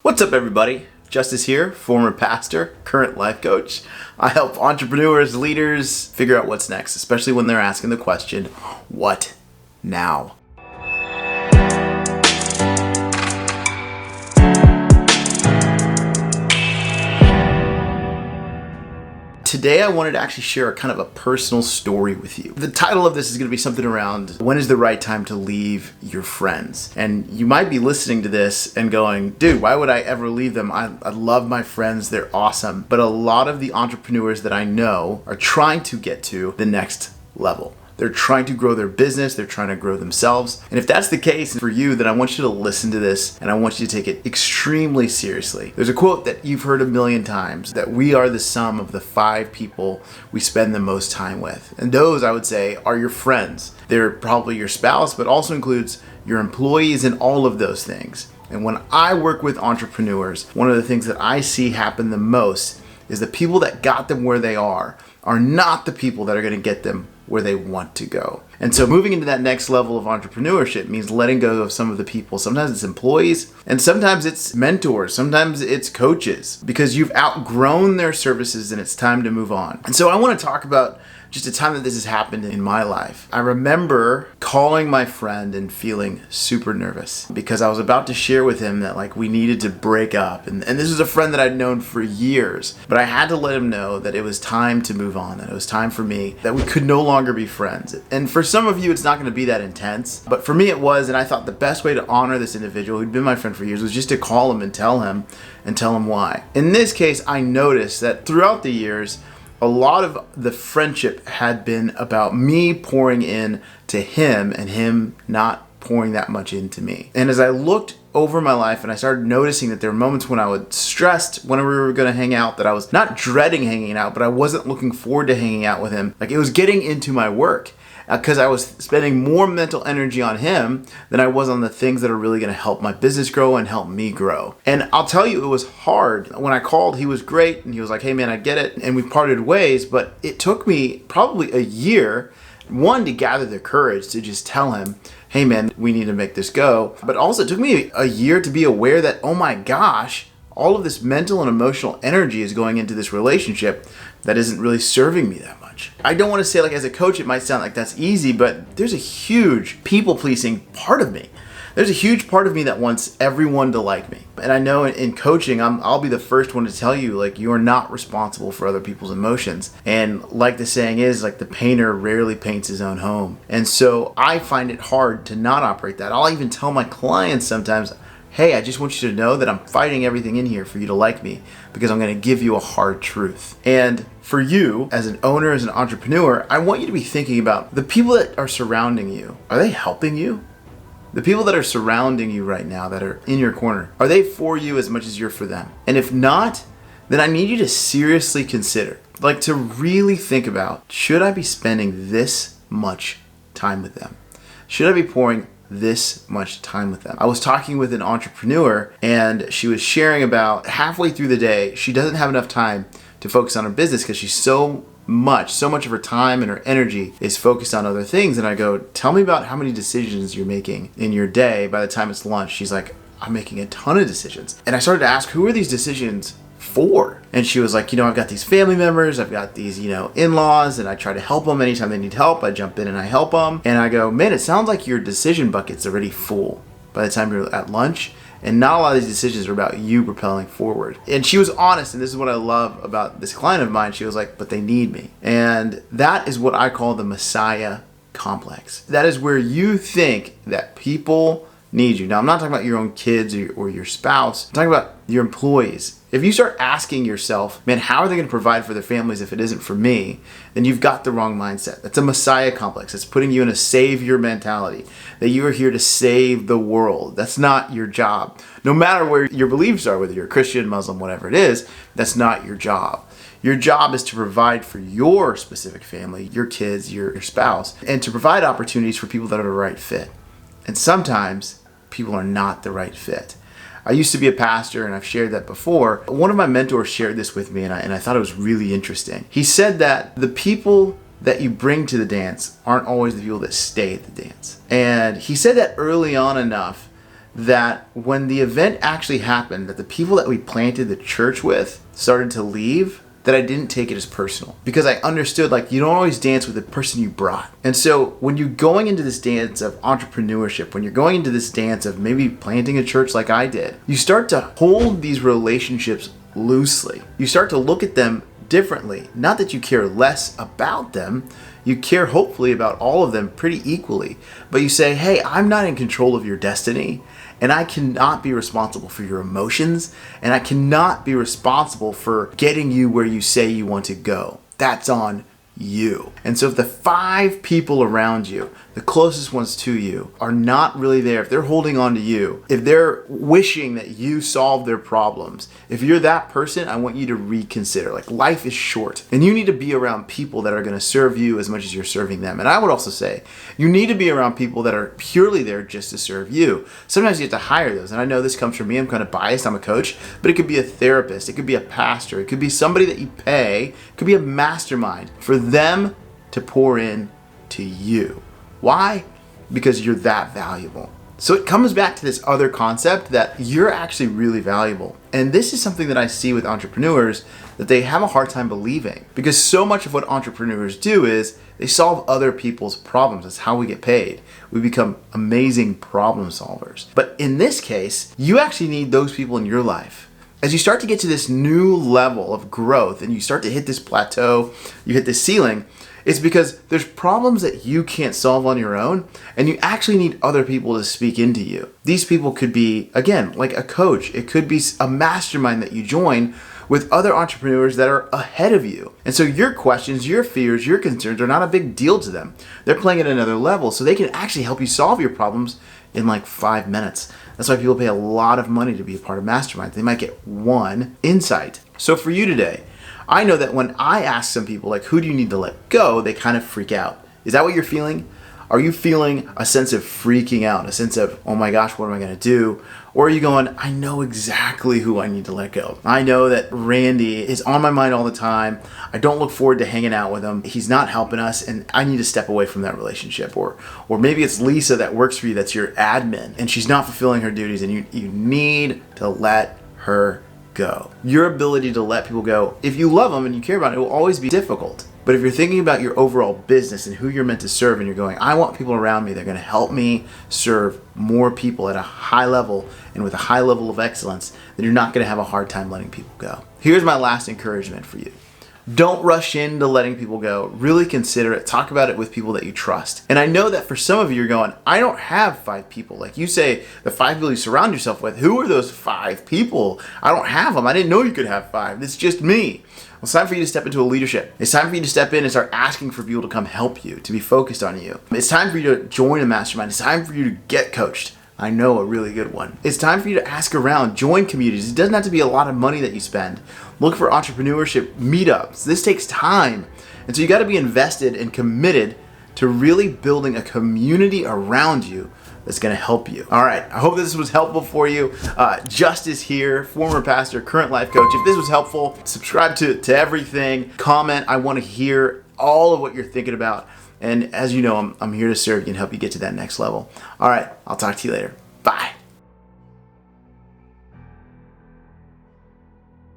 What's up, everybody? Justice here, former pastor, current life coach. I help entrepreneurs, leaders figure out what's next, especially when they're asking the question, what now? Today I wanted to actually share a kind of a personal story with you. The title of this is going to be something around when is the right time to leave your friends. And you might be listening to this and going, dude, why would I ever leave them? I love my friends, they're awesome. But a lot of the entrepreneurs that I know are trying to get to the next level. They're trying to grow their business, they're trying to grow themselves. And if that's the case for you, then I want you to listen to this and I want you to take it extremely seriously. There's a quote that you've heard a million times, that we are the sum of the 5 people we spend the most time with. And those, I would say, are your friends. They're probably your spouse, but also includes your employees and all of those things. And when I work with entrepreneurs, one of the things that I see happen the most is the people that got them where they are not the people that are going to get them where they want to go. And so moving into that next level of entrepreneurship means letting go of some of the people. Sometimes it's employees, and sometimes it's mentors, sometimes it's coaches, because you've outgrown their services and it's time to move on. And so I want to talk about just a time that this has happened in my life. I remember calling my friend and feeling super nervous because I was about to share with him that we needed to break up. And this was a friend that I'd known for years, but I had to let him know that it was time to move on, that it was time for me, that we could no longer be friends. And for some of you, it's not going to be that intense, but for me it was, and I thought the best way to honor this individual who'd been my friend for years was just to call him and tell him why. In this case, I noticed that throughout the years, a lot of the friendship had been about me pouring in to him and him not pouring that much into me. And as I looked over my life and I started noticing that there were moments when I was stressed whenever we were going to hang out, that I was not dreading hanging out, but I wasn't looking forward to hanging out with him. It was getting into my work because I was spending more mental energy on him than I was on the things that are really going to help my business grow and help me grow. And I'll tell you, it was hard. When I called, he was great and he was like, hey man, I get it. And we parted ways, but it took me probably a year, one, to gather the courage to just tell him, hey man, we need to make this go. But also it took me a year to be aware that, oh my gosh, all of this mental and emotional energy is going into this relationship that isn't really serving me that much. I don't want to say as a coach, it might sound like that's easy, but there's a huge people-pleasing part of me. There's a huge part of me that wants everyone to like me. And I know in coaching, I'll be the first one to tell you, you're not responsible for other people's emotions. And like the saying is, the painter rarely paints his own home. And so I find it hard to not operate that. I'll even tell my clients sometimes, hey, I just want you to know that I'm fighting everything in here for you to like me because I'm going to give you a hard truth. And for you, as an owner, as an entrepreneur, I want you to be thinking about the people that are surrounding you. Are they helping you? The people that are surrounding you right now, that are in your corner, are they for you as much as you're for them? And if not, then I need you to seriously consider, to really think about, should I be spending this much time with them? Should I be pouring this much time with them? I was talking with an entrepreneur and she was sharing about halfway through the day, she doesn't have enough time to focus on her business because she's so much of her time and her energy is focused on other things. And I go, tell me about how many decisions you're making in your day by the time it's lunch. She's like, I'm making a ton of decisions. And I started to ask, who are these decisions for? And she was like, I've got these family members, I've got these, in-laws, and I try to help them anytime they need help. I jump in and I help them. And I go, man, it sounds like your decision bucket's already full by the time you're at lunch. And not a lot of these decisions are about you propelling forward. And she was honest, and this is what I love about this client of mine. She was like, but they need me. And that is what I call the Messiah complex. That is where you think that people need you. Now, I'm not talking about your own kids or your spouse. I'm talking about your employees. If you start asking yourself, man, how are they going to provide for their families if it isn't for me? Then you've got the wrong mindset. That's a Messiah complex. It's putting you in a savior mentality, that you are here to save the world. That's not your job. No matter where your beliefs are, whether you're Christian, Muslim, whatever it is, that's not your job. Your job is to provide for your specific family, your kids, your spouse, and to provide opportunities for people that are the right fit. And sometimes people are not the right fit. I used to be a pastor, and I've shared that before. One of my mentors shared this with me, and I thought it was really interesting. He said that the people that you bring to the dance aren't always the people that stay at the dance. And he said that early on enough that when the event actually happened, that the people that we planted the church with started to leave, that I didn't take it as personal, because I understood, like, you don't always dance with the person you brought. And so when you're going into this dance of entrepreneurship, when you're going into this dance of maybe planting a church like I did, you start to hold these relationships loosely. You start to look at them differently. Not that you care less about them, you care hopefully about all of them pretty equally, but you say, hey, I'm not in control of your destiny, and I cannot be responsible for your emotions, and I cannot be responsible for getting you where you say you want to go. That's on you. And so if the 5 people around you, the closest ones to you, are not really there, if they're holding on to you, if they're wishing that you solve their problems, if you're that person, I want you to reconsider. Like, life is short, and you need to be around people that are going to serve you as much as you're serving them. And I would also say you need to be around people that are purely there just to serve you. Sometimes you have to hire those, and I know this comes from me. I'm kind of biased. I'm a coach, but it could be a therapist, it could be a pastor, it could be somebody that you pay, it could be a mastermind for them to pour in to you. Why? Because you're that valuable. So it comes back to this other concept that you're actually really valuable. And this is something that I see with entrepreneurs that they have a hard time believing, because so much of what entrepreneurs do is they solve other people's problems. That's how we get paid. We become amazing problem solvers. But in this case, you actually need those people in your life. As you start to get to this new level of growth and you start to hit this plateau, you hit this ceiling, it's because there's problems that you can't solve on your own, and you actually need other people to speak into you. These people could be, again, like a coach. It could be a mastermind that you join with other entrepreneurs that are ahead of you. And so your questions, your fears, your concerns are not a big deal to them. They're playing at another level, so they can actually help you solve your problems in like 5 minutes. That's why people pay a lot of money to be a part of mastermind. They might get one insight. So for you today, I know that when I ask some people, like, who do you need to let go, they kind of freak out. Is that what you're feeling? Are you feeling a sense of freaking out, a sense of, oh my gosh, what am I going to do? Or are you going, I know exactly who I need to let go. I know that Randy is on my mind all the time. I don't look forward to hanging out with him. He's not helping us, and I need to step away from that relationship. Or maybe it's Lisa that works for you, that's your admin, and she's not fulfilling her duties, and you need to let her go. Your ability to let people go, if you love them and you care about it, it will always be difficult. But if you're thinking about your overall business and who you're meant to serve, and you're going, I want people around me that are going to help me serve more people at a high level and with a high level of excellence, then you're not going to have a hard time letting people go. Here's my last encouragement for you. Don't rush into letting people go. Really consider it. Talk about it with people that you trust. And I know that for some of you, you're going, I don't have 5 people. Like you say, the 5 people you surround yourself with, who are those 5 people? I don't have them. I didn't know you could have 5. It's just me. Well, it's time for you to step into a leadership. It's time for you to step in and start asking for people to come help you, to be focused on you. It's time for you to join a mastermind. It's time for you to get coached. I know a really good one. It's time for you to ask around, join communities. It doesn't have to be a lot of money that you spend. Look for entrepreneurship meetups. This takes time. And so you got to be invested and committed to really building a community around you that's going to help you. All right, I hope this was helpful for you. Justice here, former pastor, current life coach. If this was helpful, subscribe to everything. Comment. I want to hear all of what you're thinking about. And as you know, I'm here to serve you and help you get to that next level. All right, I'll talk to you later. Bye.